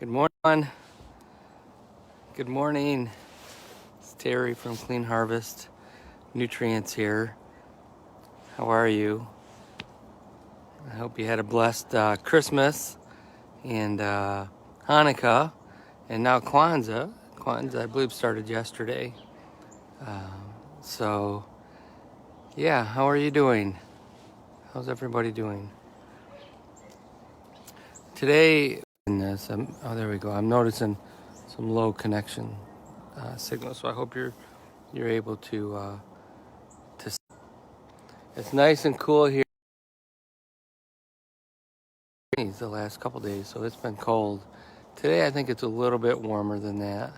Good morning. Good morning. It's Terry from Clean Harvest Nutrients here. How are you? I hope you had a blessed Christmas and Hanukkah and now Kwanzaa. Kwanzaa, I believe, started yesterday. So, yeah, how are you doing? How's everybody doing? Today, there we go. I'm noticing some low connection signal, so I hope you're able to. It's nice and cool here the last couple days, so it's been cold. Today I think it's a little bit warmer than that.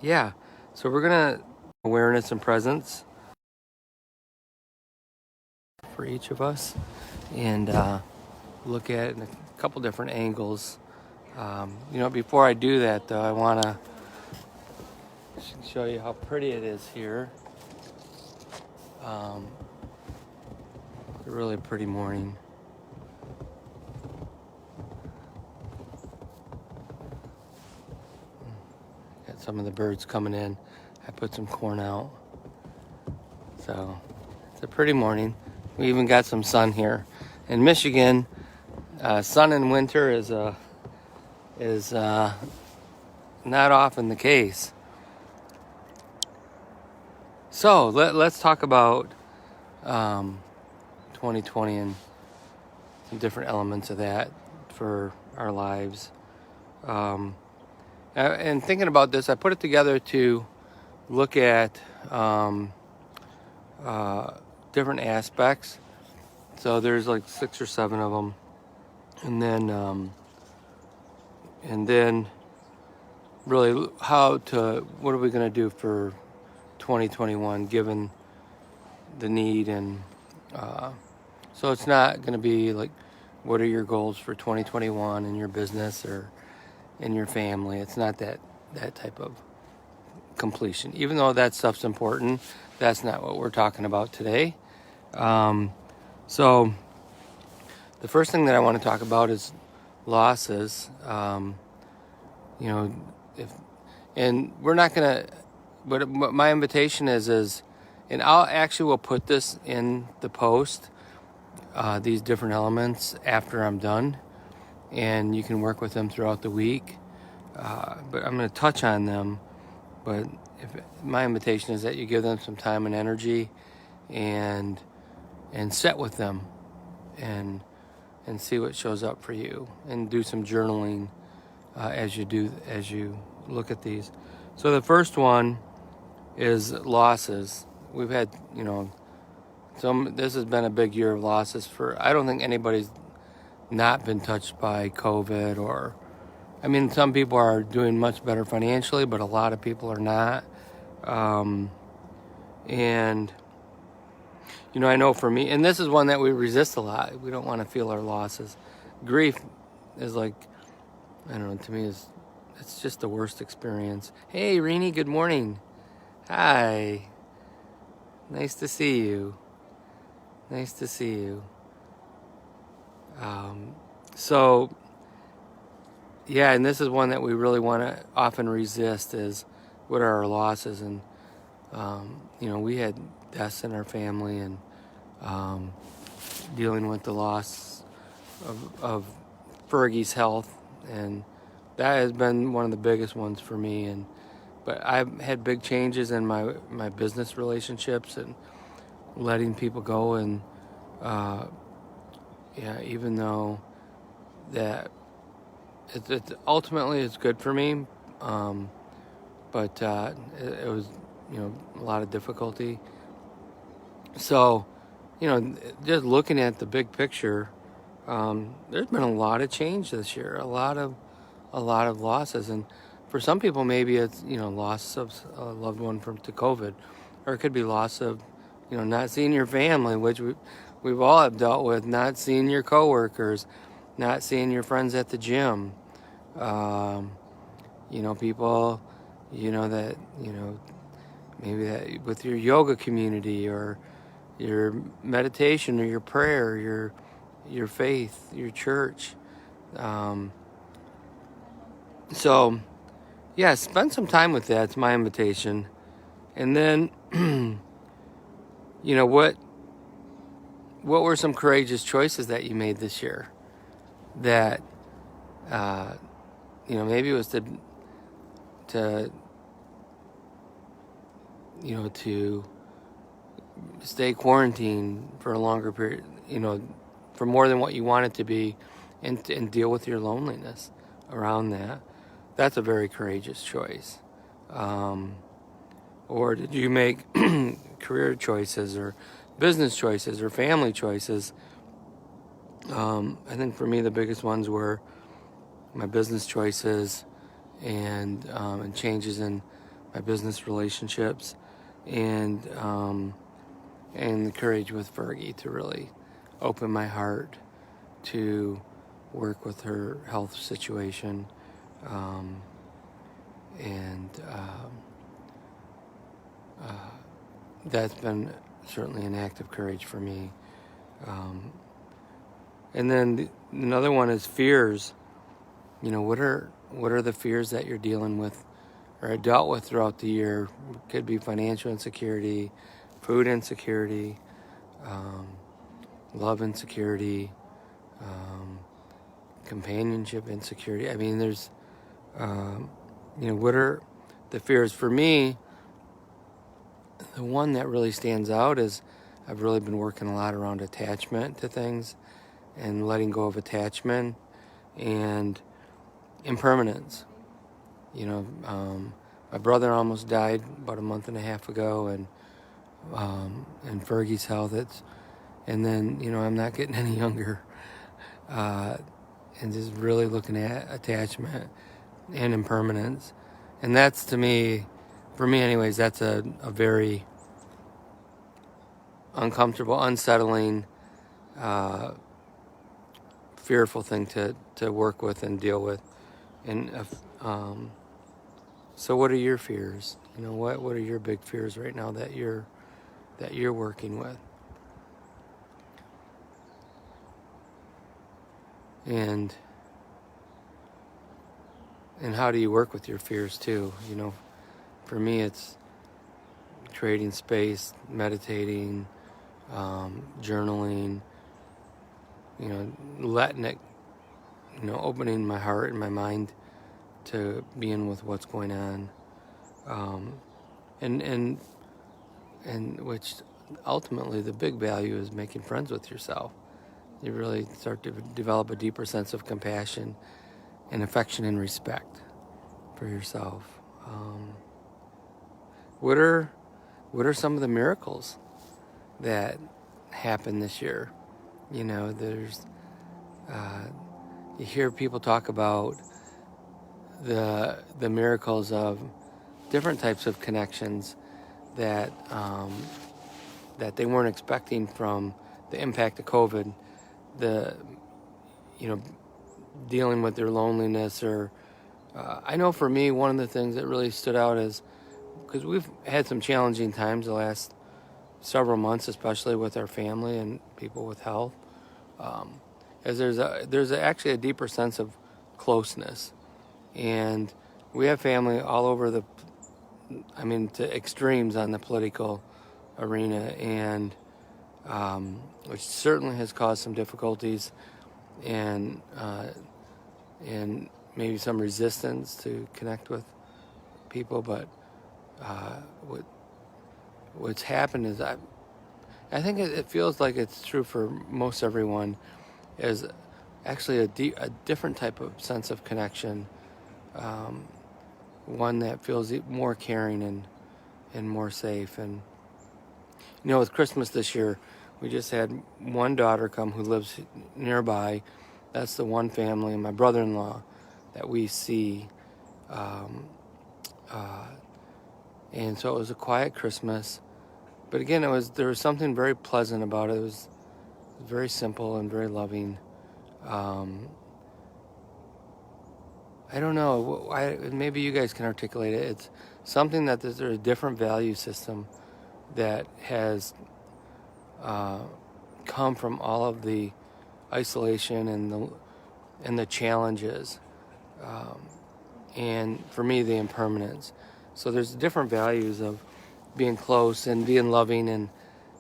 Yeah, so we're gonna awareness and presence for each of us, and look at it in a couple different angles. Before I do that, though, I want to show you how pretty it is here. It's a really pretty morning. Got some of the birds coming in. I put some corn out. So it's a pretty morning. We even got some sun here. In Michigan, sun in winter is not often the case. So let's talk about 2020 and some different elements of that for our lives. And thinking about this, I put it together to look at different aspects. So there's like 6 or 7 of them, and then really what are we going to do for 2021 given the need, and so it's not going to be like what are your goals for 2021 in your business or in your family. It's not that type of completion, even though that stuff's important. That's not what we're talking about today. So the first thing that I want to talk about is losses. And we're not gonna. But my invitation is, and will put this in the post. These different elements after I'm done, and you can work with them throughout the week. But I'm going to touch on them. But my invitation is that you give them some time and energy, and sit with them, and see what shows up for you, and do some journaling as you look at these. So the first one is losses. We've had, this has been a big year of losses I don't think anybody's not been touched by COVID, some people are doing much better financially, but a lot of people are not. And I know for me, and this is one that we resist a lot. We don't want to feel our losses. Grief is like, I don't know, to me it's just the worst experience. Hey, Rini, good morning. Hi. Nice to see you. Nice to see you. So, yeah, and this is one that we really want to often resist is what are our losses. And, we had deaths in our family, and dealing with the loss of Fergie's health, and that has been one of the biggest ones for me. But I've had big changes in my business relationships and letting people go, and even though that it ultimately is good for me, but it was a lot of difficulty. So just looking at the big picture, there's been a lot of change this year, a lot of losses, and for some people maybe it's loss of a loved one to COVID, or it could be loss of not seeing your family, which we've all have dealt with, not seeing your coworkers, not seeing your friends at the gym, people that maybe that with your yoga community, or your meditation, or your prayer, your faith, your church. So, yeah, spend some time with that. It's my invitation. And then, what were some courageous choices that you made this year? That, maybe it was to to stay quarantined for a longer period, for more than what you want it to be, and deal with your loneliness around that. That's a very courageous choice. Or did you make career choices or business choices or family choices? I think for me the biggest ones were my business choices and changes in my business relationships, and the courage with Fergie to really open my heart to work with her health situation, and that's been certainly an act of courage for me. And then another one is fears. What are the fears that you're dealing with or dealt with throughout the year? It could be financial insecurity, food insecurity, love insecurity, companionship insecurity. I mean, there's, what are the fears? For me, the one that really stands out is I've really been working a lot around attachment to things and letting go of attachment and impermanence. My brother almost died about a month and a half ago, and Fergie's health. And then I'm not getting any younger, and just really looking at attachment and impermanence, and that's for me anyways. That's a very uncomfortable, unsettling, fearful thing to work with and deal with. And so what are your fears? What are your big fears right now that you're working with? And how do you work with your fears too? For me it's creating space, meditating, journaling, letting it, opening my heart and my mind to being with what's going on, and which ultimately the big value is making friends with yourself. You really start to develop a deeper sense of compassion and affection and respect for yourself. What are some of the miracles that happened this year? There's you hear people talk about the miracles of different types of connections that they weren't expecting from the impact of COVID. Dealing with their loneliness, or I know for me one of the things that really stood out is because we've had some challenging times the last several months, especially with our family and people with health, as there's actually a deeper sense of closeness, and we have family all over to extremes on the political arena, and which certainly has caused some difficulties and maybe some resistance to connect with people. But what's happened is I think it feels like it's true for most everyone, is actually a different type of sense of connection, one that feels more caring and more safe. And with Christmas this year, we just had one daughter come who lives nearby. That's the one family, and my brother-in-law that we see. And so it was a quiet Christmas. But again, there was something very pleasant about it. It was very simple and very loving. I don't know. Maybe you guys can articulate it. It's something that there's a different value system that has come from all of the isolation and and the challenges, and for me, the impermanence. So there's different values of being close and being loving, and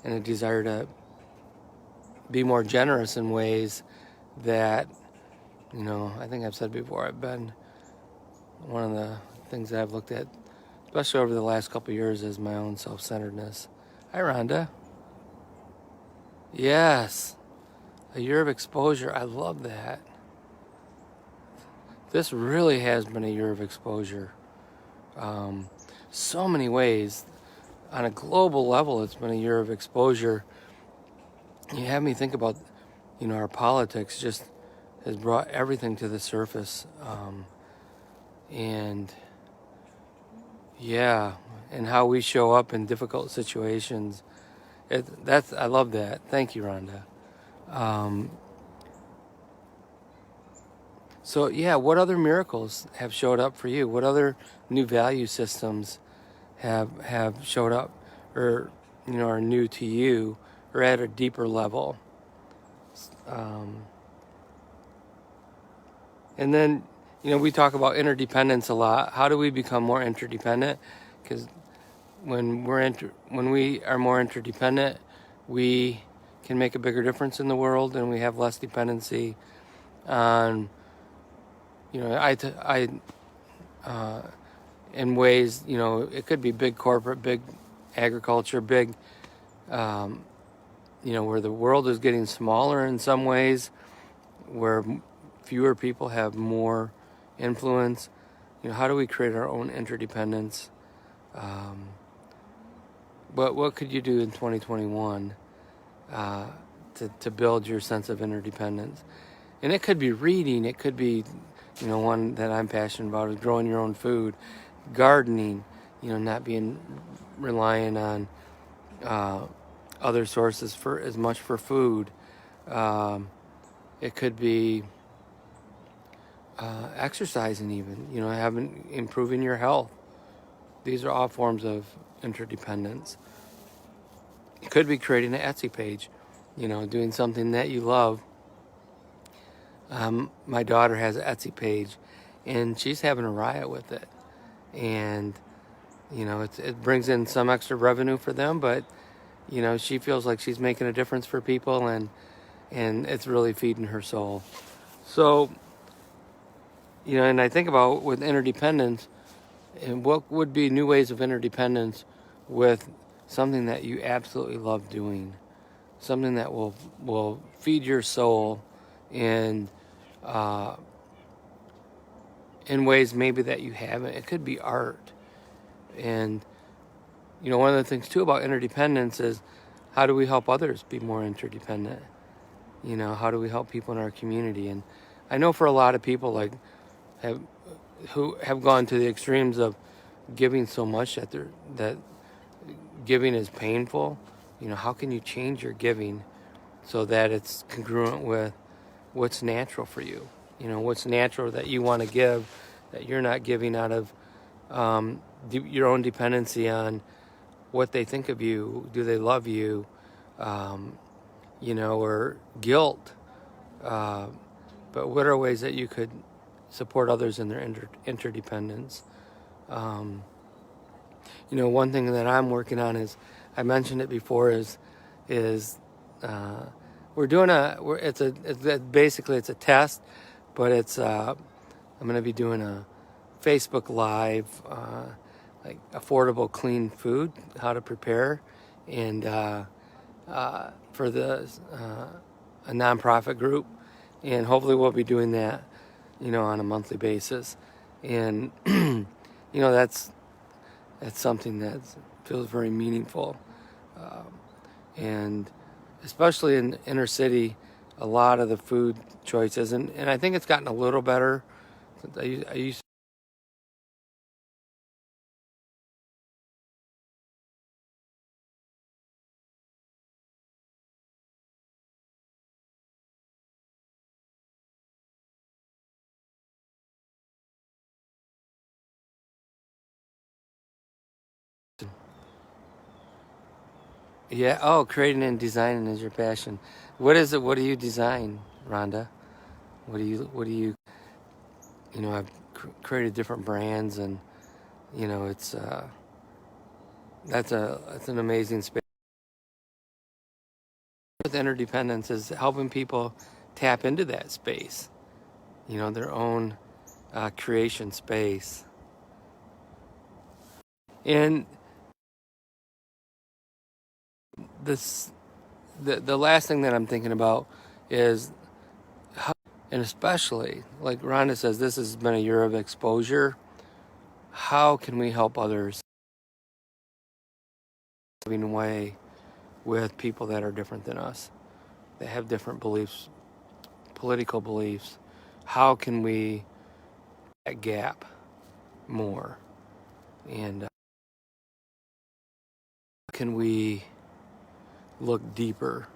a desire to be more generous in ways that, I think I've said before, I've been, one of the things that I've looked at, especially over the last couple of years, is my own self-centeredness. Hi, Rhonda. Yes, a year of exposure. I love that. This really has been a year of exposure. So many ways. On a global level, it's been a year of exposure. You have me think about, our politics just has brought everything to the surface. And yeah, and how we show up in difficult situations. I love that. Thank you, Rhonda. So yeah, what other miracles have showed up for you? What other new value systems have showed up, or are new to you, or at a deeper level? And then we talk about interdependence a lot. How do we become more interdependent? Because when we are more interdependent, we can make a bigger difference in the world, and we have less dependency on in ways, it could be big corporate, big agriculture, big, where the world is getting smaller in some ways, where fewer people have more influence. How do we create our own interdependence? But what could you do in 2021 to build your sense of interdependence? And it could be reading. It could be, one that I'm passionate about is growing your own food, gardening, not being reliant on other sources for as much for food. It could be exercising, even, improving your health. These are all forms of interdependence. It could be creating an Etsy page, doing something that you love. My daughter has an Etsy page, and she's having a riot with it. And, it brings in some extra revenue for them, but, she feels like she's making a difference for people, and it's really feeding her soul. So, and I think about with interdependence, and what would be new ways of interdependence with something that you absolutely love doing, something that will feed your soul in ways maybe that you haven't. It could be art. And one of the things too about interdependence is, how do we help others be more interdependent? How do we help people in our community? And I know for a lot of people who have gone to the extremes of giving so much that giving is painful. How can you change your giving so that it's congruent with what's natural for you? What's natural that you want to give, that you're not giving out of your own dependency on what they think of you. Do they love you? Or guilt. But what are ways that you could support others in their interdependence? One thing that I'm working on is, I mentioned it before, is we're doing basically it's a test, but it's I'm going to be doing a Facebook Live, like affordable clean food, how to prepare, and for a nonprofit group, and hopefully we'll be doing that, on a monthly basis, and that's something that feels very meaningful, and especially in inner city, a lot of the food choices, and I think it's gotten a little better. I used Yeah. Oh, creating and designing is your passion. What is it? What do you design, Rhonda? What do you I've created different brands, and it's that's an amazing space. With interdependence is helping people tap into that space, their own creation space. And this, the last thing that I'm thinking about is how, and especially like Rhonda says, this has been a year of exposure. How can we help others in a way with people that are different than us, that have different beliefs, political beliefs? How can we that gap more? And can we look deeper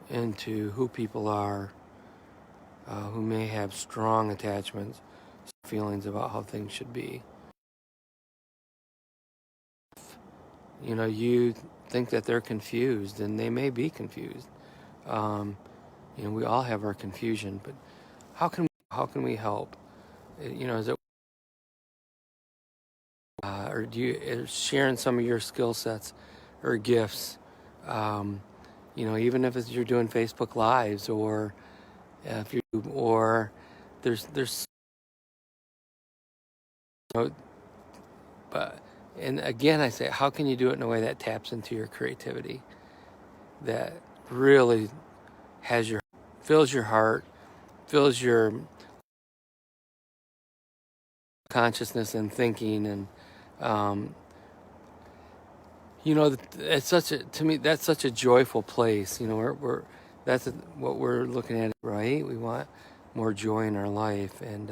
into who people are, who may have strong attachments, feelings about how things should be? You think that they're confused, and they may be confused. We all have our confusion, but how can we help? Is it or do you sharing some of your skill sets or gifts? Even if you're doing Facebook Lives, or if you or there's but and again I say, how can you do it in a way that taps into your creativity, that really fills your heart, fills your consciousness and thinking, and it's to me that's such a joyful place. That's what we're looking at, right? We want more joy in our life, and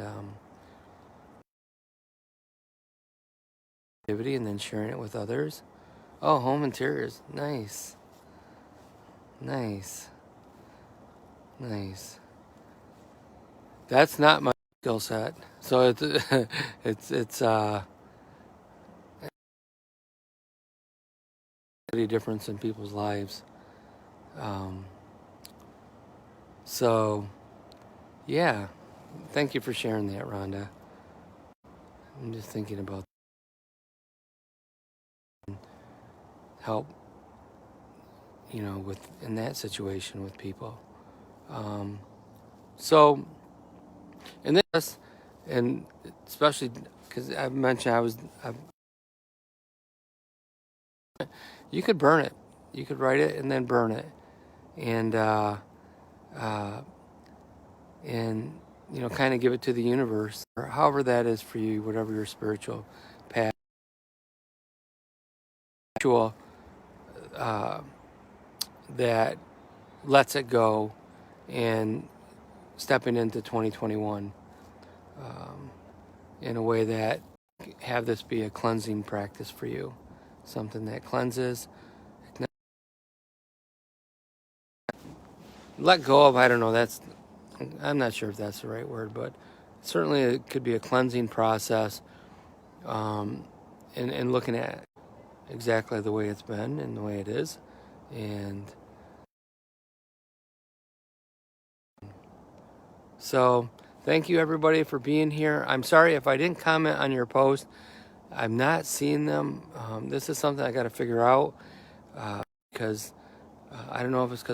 activity, and then sharing it with others. Oh, home interiors, nice. That's not my skill set, so it's a difference in people's lives. So yeah, thank you for sharing that, Rhonda. I'm just thinking about help, with in that situation with people. So, and this, and especially because I've mentioned you could burn it, you could write it and then burn it, and kind of give it to the universe, or however that is for you, whatever your spiritual path, that lets it go, and stepping into 2021 in a way that have this be a cleansing practice for you, something that cleanses. Let go of, I don't know, I'm not sure if that's the right word, but certainly it could be a cleansing process, and looking at exactly the way it's been and the way it is. And so thank you everybody for being here. I'm sorry if I didn't comment on your post. I'm not seeing them. This is something I got to figure out, because I don't know if it's because